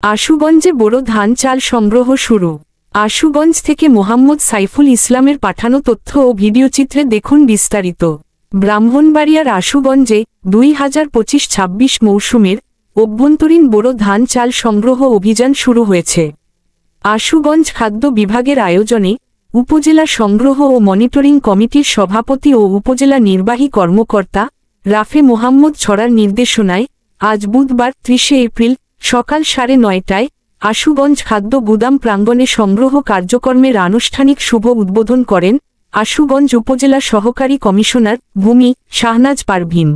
আশুগঞ্জে বোরো ধান চাল সংগ্রহ শুরু। আশুগঞ্জ থেকে মোহাম্মদ সাইফুল ইসলামের পাঠানো তথ্য ও ভিডিওচিত্রে দেখুন বিস্তারিত। ব্রাহ্মণবাড়িয়ার আশুগঞ্জে 2025-26 মৌসুমের অভ্যন্তরীণ বোরো ধান চাল সংগ্রহ অভিযান শুরু হয়েছে। আশুগঞ্জ খাদ্য বিভাগের আয়োজনে উপজেলা সংগ্রহ ও মনিটরিং কমিটির সভাপতি ও উপজেলা নির্বাহী কর্মকর্তা রাফে মোহাম্মদ ছড়ার নির্দেশনায় আজ বুধবার 30 এপ্রিল সকাল 9:30টায় আশুগঞ্জ খাদ্য গুদাম প্রাঙ্গণে সংগ্রহ কার্যক্রমের আনুষ্ঠানিক শুভ উদ্বোধন করেন আশুগঞ্জ উপজেলা সহকারী কমিশনার ভূমি শাহনাজ পারভীন।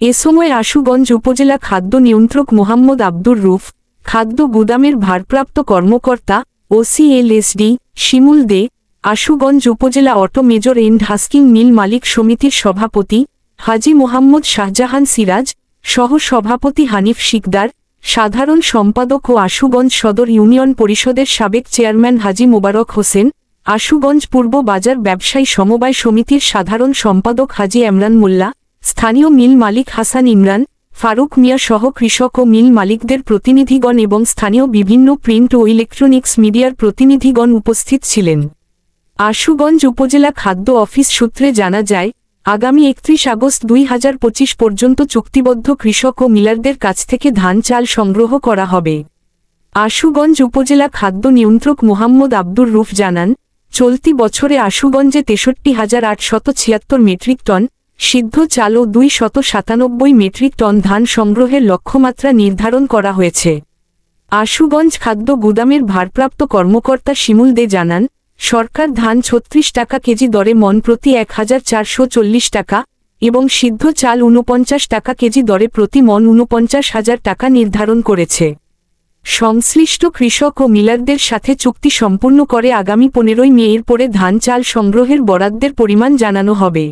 এ সময় আশুগঞ্জ উপজেলা খাদ্য নিয়ন্ত্রক মোহাম্মদ আব্দুর রুফ, খাদ্য গুদামের ভারপ্রাপ্ত কর্মকর্তা ওসিএলএসডি শিমুল দে, আশুগঞ্জ উপজেলা অটো মেজর এন্ড হাস্কিং মিল মালিক সমিতির সভাপতি হাজী মোহাম্মদ শাহজাহান সিরাজ, সহ সভাপতি হানিফ শিকদার, সাধারণ সম্পাদক ও আশুগঞ্জ সদর ইউনিয়ন পরিষদের সাবেক চেয়ারম্যান হাজী মোবারক হোসেন, আশুগঞ্জ পূর্ব বাজার ব্যবসায়ী সমবায় সমিতির সাধারণ সম্পাদক হাজী এমরান মোল্লা, স্থানীয় মিল মালিক হাসান ইমরান, ফারুক মিয়া সহ কৃষক ও মিল মালিকদের প্রতিনিধিগণ এবং স্থানীয় বিভিন্ন প্রিন্ট ও ইলেকট্রনিক্স মিডিয়ার প্রতিনিধিগণ উপস্থিত ছিলেন। আশুগঞ্জ উপজেলা খাদ্য অফিস সূত্রে জানা যায়, আগামী 31 আগস্ট 2025 পর্যন্ত চুক্তিবদ্ধ কৃষক ও মিলারদের কাছ থেকে ধান চাল সংগ্রহ করা হবে। আশুগঞ্জ উপজেলা খাদ্য নিয়ন্ত্রক মোহাম্মদ আব্দুর রুফ জানান, চলতি বছরে আশুগঞ্জে 63,876 মেট্রিক টন সিদ্ধ চাল ও 297 মেট্রিক টন ধান সংগ্রহের লক্ষ্যমাত্রা নির্ধারণ করা হয়েছে। আশুগঞ্জ খাদ্য গুদামের ভারপ্রাপ্ত কর্মকর্তা শিমুল দে জানান, সরকার ধান 36 টাকা কেজি দরে মন প্রতি 1440 টাকা এবং সিদ্ধ চাল 49 টাকা কেজি দরে প্রতি মন 49,000 টাকা নির্ধারণ করেছে। সংশ্লিষ্ট কৃষক ও মিলারদের সাথে চুক্তি সম্পূর্ণ করে আগামী 15 মে এর পরে ধান চাল সংগ্রহের বরাদ্দের পরিমাণ জানানো হবে।